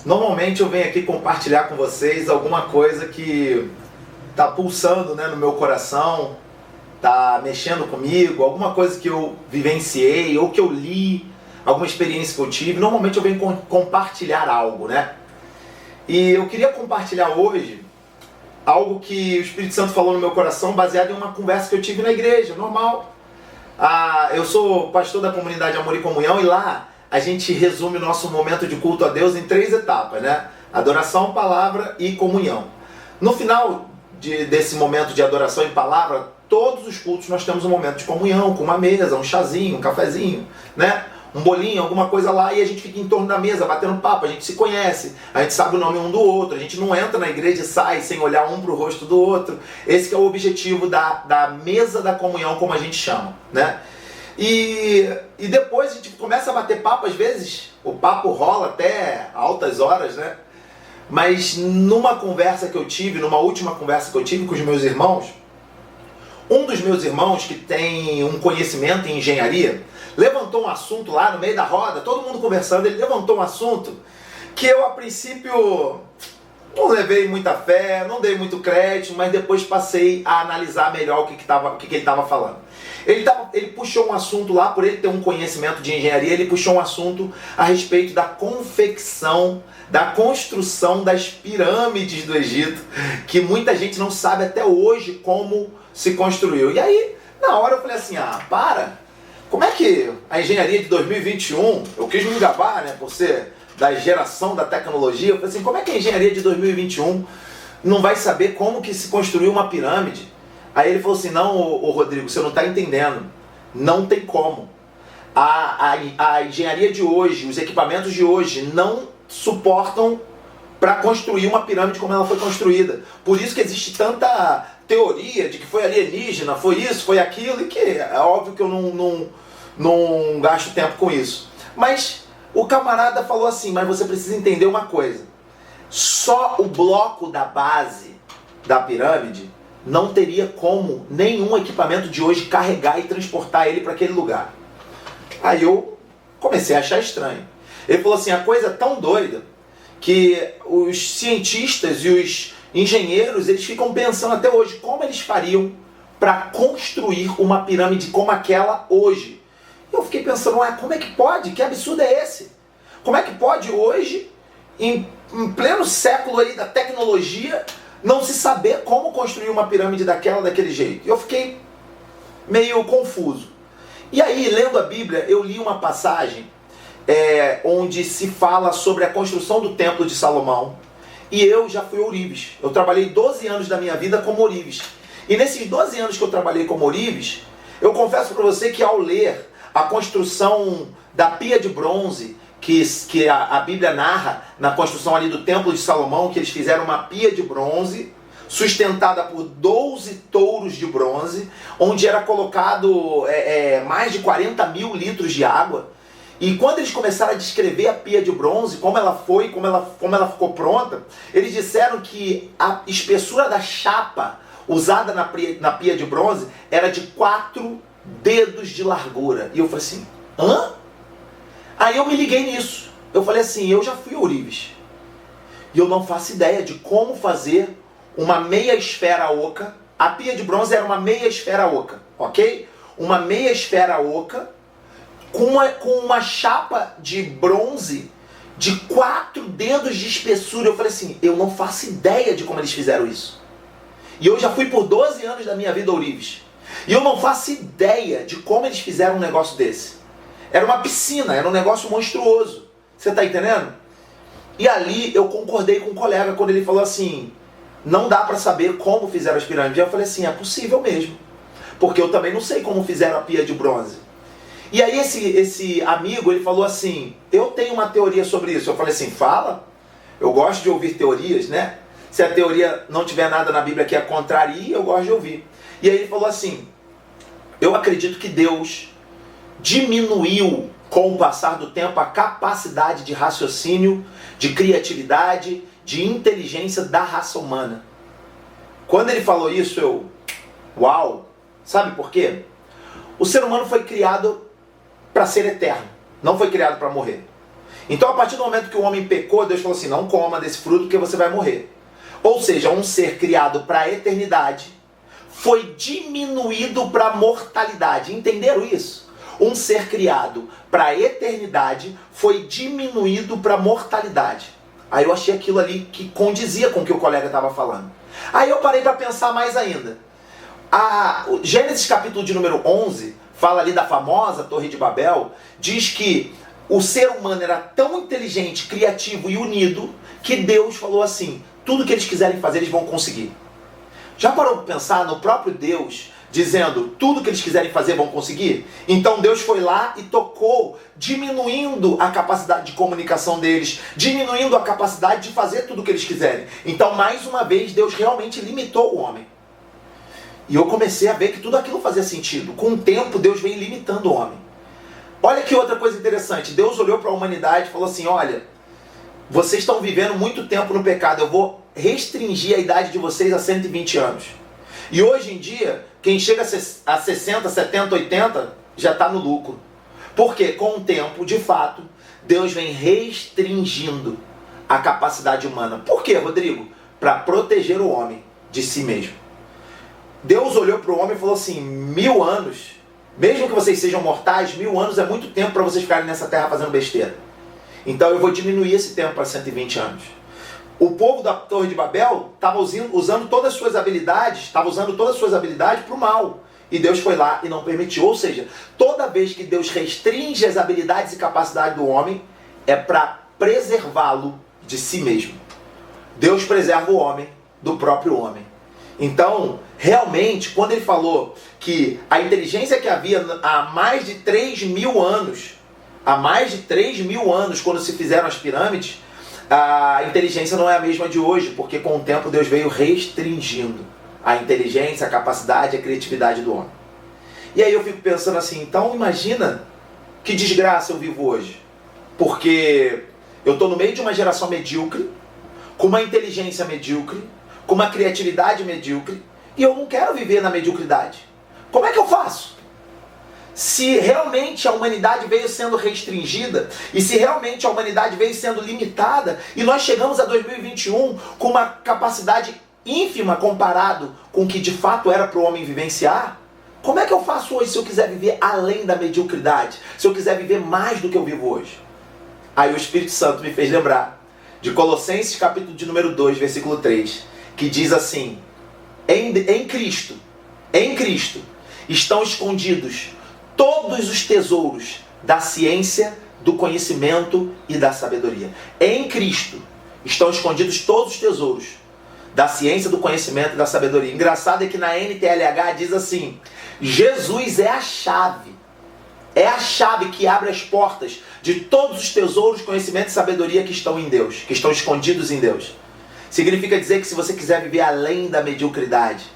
Normalmente eu venho aqui compartilhar com vocês alguma coisa que tá pulsando, né, no meu coração, tá mexendo comigo, alguma coisa que eu vivenciei ou que eu li, alguma experiência que eu tive. Normalmente eu venho compartilhar algo, né? E eu queria compartilhar hoje algo que o Espírito Santo falou no meu coração, baseado em uma conversa que eu tive na igreja, normal. Eu sou pastor da comunidade Amor e Comunhão e lá a gente resume o nosso momento de culto a Deus em 3 etapas, né? Adoração, palavra e comunhão. No final desse momento de adoração e palavra, todos os cultos nós temos um momento de comunhão, com uma mesa, um chazinho, um cafezinho, né? Um bolinho, alguma coisa lá, e a gente fica em torno da mesa, batendo papo, a gente se conhece, a gente sabe o nome um do outro, a gente não entra na igreja e sai sem olhar um pro rosto do outro. Esse que é o objetivo da mesa da comunhão, como a gente chama, né? E depois a gente começa a bater papo, às vezes o papo rola até altas horas, né? Mas numa conversa que eu tive, numa última conversa que eu tive com os meus irmãos, um dos meus irmãos que tem um conhecimento em engenharia, levantou um assunto lá no meio da roda, todo mundo conversando, ele levantou um assunto que eu a princípio não levei muita fé, não dei muito crédito, mas depois passei a analisar melhor o que ele estava falando. Ele puxou um assunto lá, por ele ter um conhecimento de engenharia, ele puxou um assunto a respeito da confecção, da construção das pirâmides do Egito, que muita gente não sabe até hoje como se construiu. E aí, na hora eu falei assim, como é que a engenharia de 2021, eu quis me gabar, né, por ser da geração da tecnologia, eu falei assim, como é que a engenharia de 2021 não vai saber como que se construiu uma pirâmide? Aí ele falou assim, não, ô Rodrigo, você não está entendendo, não tem como. A engenharia de hoje, os equipamentos de hoje não suportam para construir uma pirâmide como ela foi construída. Por isso que existe tanta teoria de que foi alienígena, foi isso, foi aquilo, e que é óbvio que eu não gasto tempo com isso. Mas o camarada falou assim, mas você precisa entender uma coisa, só o bloco da base da pirâmide não teria como nenhum equipamento de hoje carregar e transportar ele para aquele lugar. Aí eu comecei a achar estranho. Ele falou assim, a coisa é tão doida que os cientistas e os engenheiros, eles ficam pensando até hoje como eles fariam para construir uma pirâmide como aquela hoje. Eu fiquei pensando, como é que pode? Que absurdo é esse? Como é que pode hoje, em pleno século aí da tecnologia, não se saber como construir uma pirâmide daquele jeito? Eu fiquei meio confuso. E aí, lendo a Bíblia, eu li uma passagem onde se fala sobre a construção do Templo de Salomão. E eu já fui ourives. Eu trabalhei 12 anos da minha vida como ourives. E nesses 12 anos que eu trabalhei como ourives, eu confesso para você que ao ler a construção da pia de bronze, que a Bíblia narra na construção ali do Templo de Salomão, que eles fizeram uma pia de bronze, sustentada por 12 touros de bronze, onde era colocado mais de 40 mil litros de água. E quando eles começaram a descrever a pia de bronze, como ela foi, como ela ficou pronta, eles disseram que a espessura da chapa usada na pia de bronze era de 4 dedos de largura. E eu falei assim, hã? Aí eu me liguei nisso. Eu falei assim, eu já fui ourives. E eu não faço ideia de como fazer uma meia esfera oca. A pia de bronze era uma meia esfera oca, ok? Uma meia esfera oca com uma chapa de bronze de 4 dedos de espessura. Eu falei assim, eu não faço ideia de como eles fizeram isso. E eu já fui por 12 anos da minha vida ourives. E eu não faço ideia de como eles fizeram um negócio desse. Era uma piscina, era um negócio monstruoso. Você está entendendo? E ali eu concordei com um colega quando ele falou assim, não dá para saber como fizeram as pirâmides. Eu falei assim, é possível mesmo. Porque eu também não sei como fizeram a pia de bronze. E aí esse amigo, ele falou assim, eu tenho uma teoria sobre isso. Eu falei assim, fala. Eu gosto de ouvir teorias, né? Se a teoria não tiver nada na Bíblia que a contrarie, eu gosto de ouvir. E aí ele falou assim, eu acredito que Deus diminuiu com o passar do tempo a capacidade de raciocínio, de criatividade, de inteligência da raça humana. Quando ele falou isso, uau! Sabe por quê? O ser humano foi criado para ser eterno, não foi criado para morrer. Então, a partir do momento que o homem pecou, Deus falou assim, não coma desse fruto porque você vai morrer. Ou seja, um ser criado para a eternidade foi diminuído para a mortalidade. Entenderam isso? Um ser criado para a eternidade foi diminuído para a mortalidade. Aí eu achei aquilo ali que condizia com o que o colega estava falando. Aí eu parei para pensar mais ainda. Gênesis capítulo de número 11, fala ali da famosa Torre de Babel, diz que o ser humano era tão inteligente, criativo e unido, que Deus falou assim, tudo que eles quiserem fazer, eles vão conseguir. Já parou para pensar no próprio Deus, dizendo, tudo que eles quiserem fazer, vão conseguir? Então Deus foi lá e tocou, diminuindo a capacidade de comunicação deles, diminuindo a capacidade de fazer tudo o que eles quiserem. Então, mais uma vez, Deus realmente limitou o homem. E eu comecei a ver que tudo aquilo fazia sentido. Com o tempo, Deus vem limitando o homem. Olha que outra coisa interessante. Deus olhou para a humanidade e falou assim, olha, vocês estão vivendo muito tempo no pecado, eu vou restringir a idade de vocês a 120 anos. E hoje em dia, quem chega a 60, 70, 80, já está no lucro. Porque com o tempo, de fato, Deus vem restringindo a capacidade humana. Por quê, Rodrigo? Para proteger o homem de si mesmo. Deus olhou para o homem e falou assim, 1000 anos, mesmo que vocês sejam mortais, 1000 anos é muito tempo para vocês ficarem nessa terra fazendo besteira. Então eu vou diminuir esse tempo para 120 anos. O povo da Torre de Babel estava usando todas as suas habilidades, para o mal. E Deus foi lá e não permitiu. Ou seja, toda vez que Deus restringe as habilidades e capacidades do homem, é para preservá-lo de si mesmo. Deus preserva o homem do próprio homem. Então, realmente, quando ele falou que a inteligência que havia há mais de 3.000 anos, quando se fizeram as pirâmides, a inteligência não é a mesma de hoje, porque com o tempo Deus veio restringindo a inteligência, a capacidade, a criatividade do homem. E aí eu fico pensando assim, então imagina que desgraça eu vivo hoje. Porque eu estou no meio de uma geração medíocre, com uma inteligência medíocre, com uma criatividade medíocre, e eu não quero viver na mediocridade. Como é que eu faço? Se realmente a humanidade veio sendo restringida, e se realmente a humanidade veio sendo limitada, e nós chegamos a 2021 com uma capacidade ínfima comparado com o que de fato era para o homem vivenciar, como é que eu faço hoje se eu quiser viver além da mediocridade? Se eu quiser viver mais do que eu vivo hoje? Aí o Espírito Santo me fez lembrar de Colossenses capítulo de número 2, versículo 3, que diz assim, em Cristo estão escondidos todos os tesouros da ciência, do conhecimento e da sabedoria. Em Cristo estão escondidos todos os tesouros da ciência, do conhecimento e da sabedoria. Engraçado é que na NTLH diz assim, Jesus é a chave que abre as portas de todos os tesouros, conhecimento e sabedoria que estão em Deus, que estão escondidos em Deus. Significa dizer que se você quiser viver além da mediocridade,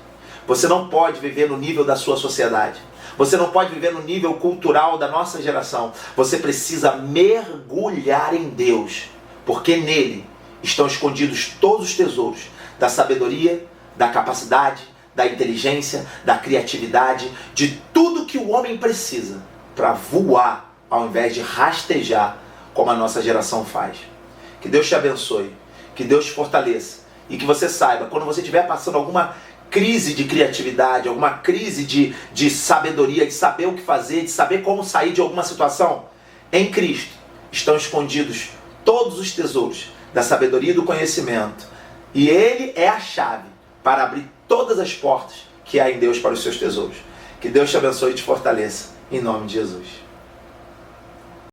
você não pode viver no nível da sua sociedade. Você não pode viver no nível cultural da nossa geração. Você precisa mergulhar em Deus, porque nele estão escondidos todos os tesouros da sabedoria, da capacidade, da inteligência, da criatividade, de tudo que o homem precisa para voar, ao invés de rastejar, como a nossa geração faz. Que Deus te abençoe. Que Deus te fortaleça e que você saiba, quando você estiver passando alguma crise de criatividade, alguma crise de sabedoria, de saber o que fazer, de saber como sair de alguma situação, em Cristo estão escondidos todos os tesouros da sabedoria e do conhecimento. E Ele é a chave para abrir todas as portas que há em Deus para os seus tesouros. Que Deus te abençoe e te fortaleça, em nome de Jesus.